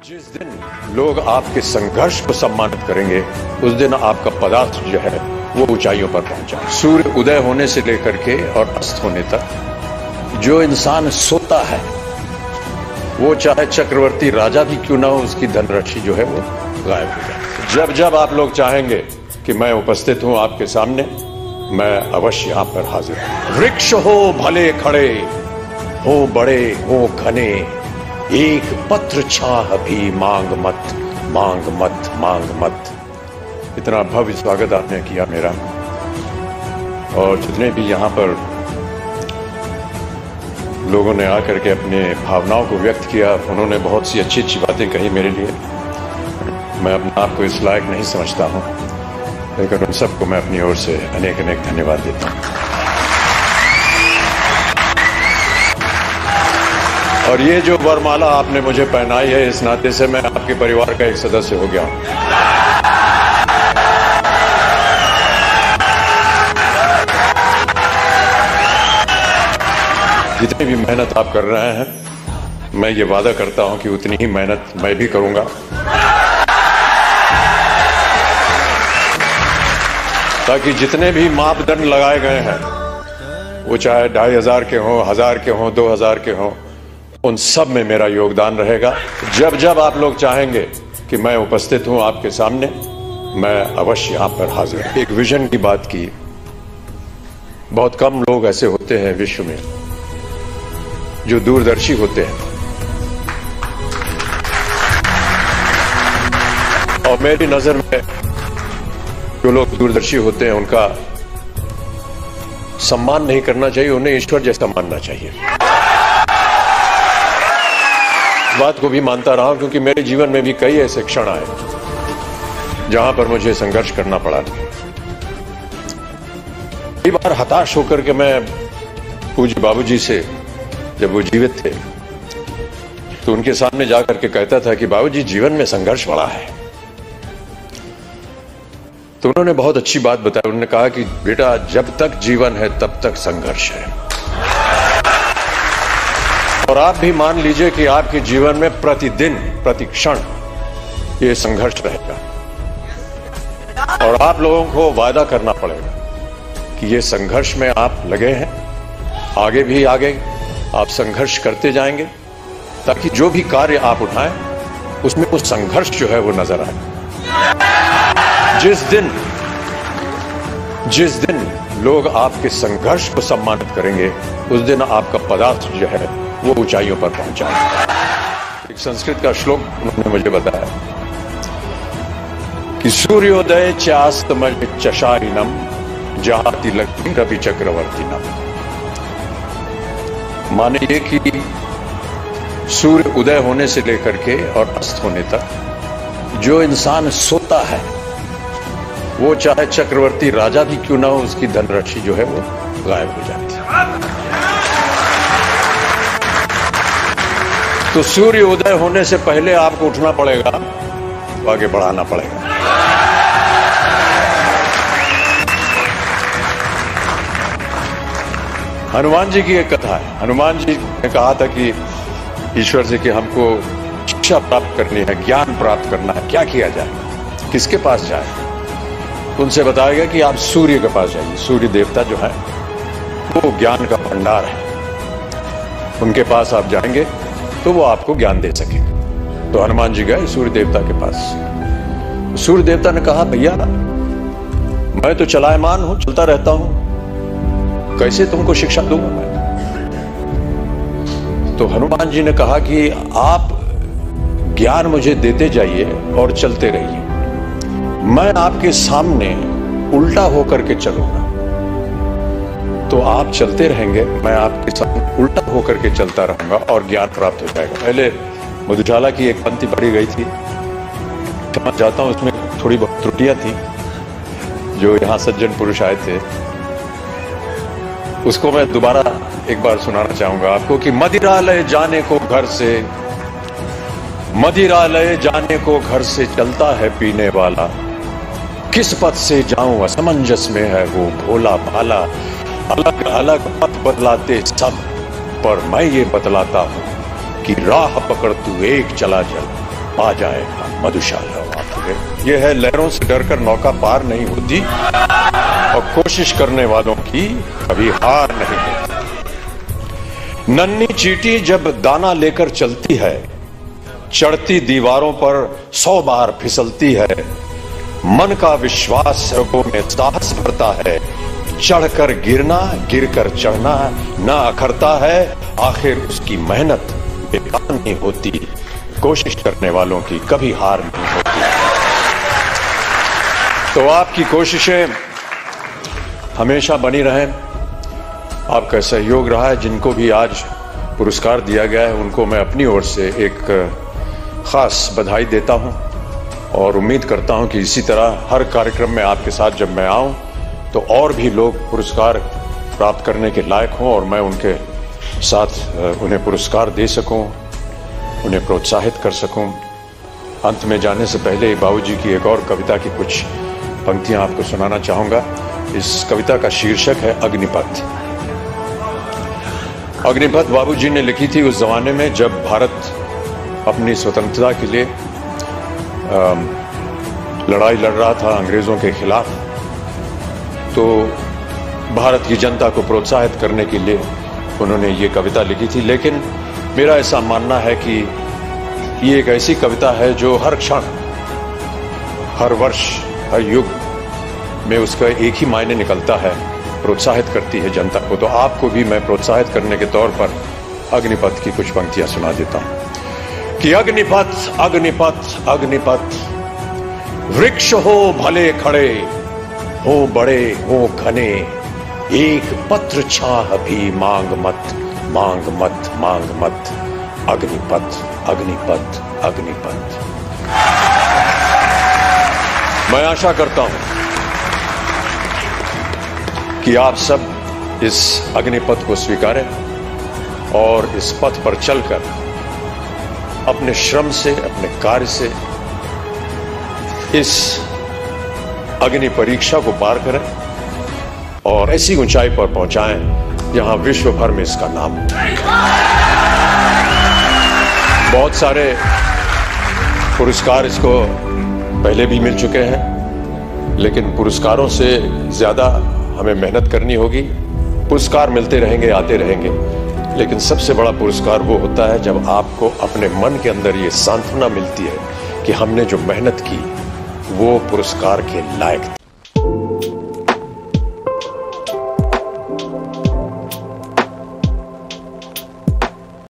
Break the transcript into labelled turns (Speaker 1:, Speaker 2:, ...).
Speaker 1: जिस दिन लोग आपके संघर्ष को सम्मानित करेंगे उस दिन आपका पदार्थ जो है वो ऊंचाइयों पर पहुंचा। सूर्य उदय होने से लेकर के और अस्त होने तक जो इंसान सोता है वो चाहे चक्रवर्ती राजा भी क्यों ना हो, उसकी धनराशि जो है वो गायब हो जाए। जब जब आप लोग चाहेंगे कि मैं उपस्थित हूं आपके सामने, मैं अवश्य यहां पर हाजिर हूं। वृक्ष हो भले खड़े, हो बड़े हो घने, एक पत्र छाह भी मांग मत, मांग मत, मांग मत। इतना भव्य स्वागत आपने किया मेरा, और जितने भी यहां पर लोगों ने आकर के अपने भावनाओं को व्यक्त किया, उन्होंने बहुत सी अच्छी अच्छी बातें कही मेरे लिए। मैं अपने आप को इस लायक नहीं समझता हूं, लेकिन उन सबको मैं अपनी ओर से अनेक अनेक धन्यवाद देता हूं। और ये जो वरमाला आपने मुझे पहनाई है, इस नाते से मैं आपके परिवार का एक सदस्य हो गया हूं। जितनी भी मेहनत आप कर रहे हैं, मैं ये वादा करता हूं कि उतनी ही मेहनत मैं भी करूंगा, ताकि जितने भी मापदंड लगाए गए हैं, वो चाहे 2500 के हों, 1000 के हों, 2000 के हों, उन सब में मेरा योगदान रहेगा। जब जब आप लोग चाहेंगे कि मैं उपस्थित हूं आपके सामने, मैं अवश्य यहां पर हाजिर हूं। एक विजन की बात की। बहुत कम लोग ऐसे होते हैं विश्व में जो दूरदर्शी होते हैं, और मेरी नजर में जो लोग दूरदर्शी होते हैं उनका सम्मान नहीं करना चाहिए, उन्हें ईश्वर जैसा मानना चाहिए। बात को भी मानता रहा हूं, क्योंकि मेरे जीवन में भी कई ऐसे क्षण आए जहां पर मुझे संघर्ष करना पड़ा। कई बार हताश होकर के मैं पूज्य बाबूजी से, जब वो जीवित थे, तो उनके सामने जाकर के कहता था कि बाबूजी, जीवन में संघर्ष बड़ा है। तो उन्होंने बहुत अच्छी बात बताई। उन्होंने कहा कि बेटा, जब तक जीवन है तब तक संघर्ष है, और आप भी मान लीजिए कि आपके जीवन में प्रतिदिन प्रतिक्षण ये संघर्ष रहेगा, और आप लोगों को वादा करना पड़ेगा कि ये संघर्ष में आप लगे हैं, आगे भी आगे आप संघर्ष करते जाएंगे, ताकि जो भी कार्य आप उठाएं उसमें वो संघर्ष जो है वो नजर आए। जिस दिन लोग आपके संघर्ष को सम्मानित करेंगे उस दिन आपका पदार्थ जो है वो ऊंचाइयों पर पहुंचा। एक संस्कृत का श्लोक उन्होंने मुझे बताया कि सूर्योदय चास्तमय चशारिनम जहाति लक्ष्मी रवि चक्रवर्तीनम। माने ये कि सूर्य उदय होने से लेकर के और अस्त होने तक जो इंसान सोता है वो चाहे चक्रवर्ती राजा भी क्यों ना हो, उसकी धनराशि जो है वो गायब हो जाती है। तो सूर्य उदय होने से पहले आपको उठना पड़ेगा, आगे बढ़ाना पड़ेगा। हनुमान जी की एक कथा है। हनुमान जी ने कहा था कि ईश्वर से कि हमको शिक्षा प्राप्त करनी है, ज्ञान प्राप्त करना है, क्या किया जाए, किसके पास जाए? उनसे बताया गया कि आप सूर्य के पास जाइए। सूर्य देवता जो है वो ज्ञान का भंडार है, उनके पास आप जाएंगे तो वो आपको ज्ञान दे सकेंगे। तो हनुमान जी गए सूर्य देवता के पास। सूर्य देवता ने कहा, भैया मैं तो चलायमान हूं, चलता रहता हूं, कैसे तुमको शिक्षा दूंगा मैं? तो हनुमान जी ने कहा कि आप ज्ञान मुझे देते जाइए और चलते रहिए, मैं आपके सामने उल्टा होकर के चलूंगा, तो आप चलते रहेंगे, मैं आपके सामने उल्टा होकर के चलता रहूंगा और ज्ञान प्राप्त हो जाएगा। पहले मधुशाला की एक पंक्ति पढ़ी गई थी, समझ जाता हूं उसमें थोड़ी बहुत त्रुटियां थी, जो यहां सज्जन पुरुष आए थे, उसको मैं दोबारा एक बार सुनाना चाहूंगा आपको कि मदिरालय जाने को घर से, मदिरालय जाने को घर से चलता है पीने वाला, किस पथ से जाऊं असमंजस में है वो भोला भाला, अलग अलग पथ बदलाते सब, पर मैं ये बतलाता हूं कि राह पकड़ तू एक चला चल, पा जाएगा मधुशाला वापरे। यह है लहरों से डरकर नौका पार नहीं होती और कोशिश करने वालों की कभी हार नहीं होती। नन्ही चींटी जब दाना लेकर चलती है, चढ़ती दीवारों पर 100 बार फिसलती है। मन का विश्वास रगों में साहस भरता है, चढ़कर गिरना गिरकर चढ़ना ना अखरता है। आखिर उसकी मेहनत बेकार नहीं होती, कोशिश करने वालों की कभी हार नहीं होती। तो आपकी कोशिशें हमेशा बनी रहें। आपका सहयोग रहा है। जिनको भी आज पुरस्कार दिया गया है उनको मैं अपनी ओर से एक खास बधाई देता हूं और उम्मीद करता हूं कि इसी तरह हर कार्यक्रम में आपके साथ जब मैं आऊं तो और भी लोग पुरस्कार प्राप्त करने के लायक हों और मैं उनके साथ उन्हें पुरस्कार दे सकूं, उन्हें प्रोत्साहित कर सकूं। अंत में जाने से पहले बाबूजी की एक और कविता की कुछ पंक्तियां आपको सुनाना चाहूंगा। इस कविता का शीर्षक है अग्निपथ। अग्निपथ बाबूजी ने लिखी थी उस जमाने में जब भारत अपनी स्वतंत्रता के लिए लड़ाई लड़ रहा था अंग्रेजों के खिलाफ। तो भारत की जनता को प्रोत्साहित करने के लिए उन्होंने ये कविता लिखी थी। लेकिन मेरा ऐसा मानना है कि ये एक ऐसी कविता है जो हर क्षण, हर वर्ष, हर युग में उसका एक ही मायने निकलता है, प्रोत्साहित करती है जनता को। तो आपको भी मैं प्रोत्साहित करने के तौर पर अग्निपथ की कुछ पंक्तियां सुना देता हूं कि अग्निपथ अग्निपथ अग्निपथ, वृक्ष हो भले खड़े, हो बड़े हो घने, एक पत्र छाह भी मांग मत मांग मत मांग मत। अग्निपथ अग्निपथ अग्निपथ। मैं आशा करता हूं कि आप सब इस अग्निपथ को स्वीकारें और इस पथ पर चलकर अपने श्रम से, अपने कार्य से इस अग्नि परीक्षा को पार करें और ऐसी ऊंचाई पर पहुंचाएं जहां विश्व भर में इसका नाम हो। बहुत सारे पुरस्कार इसको पहले भी मिल चुके हैं, लेकिन पुरस्कारों से ज्यादा हमें मेहनत करनी होगी। पुरस्कार मिलते रहेंगे, आते रहेंगे, लेकिन सबसे बड़ा पुरस्कार वो होता है जब आपको अपने मन के अंदर ये सांत्वना मिलती है कि हमने जो मेहनत की वो पुरस्कार के लायक थी।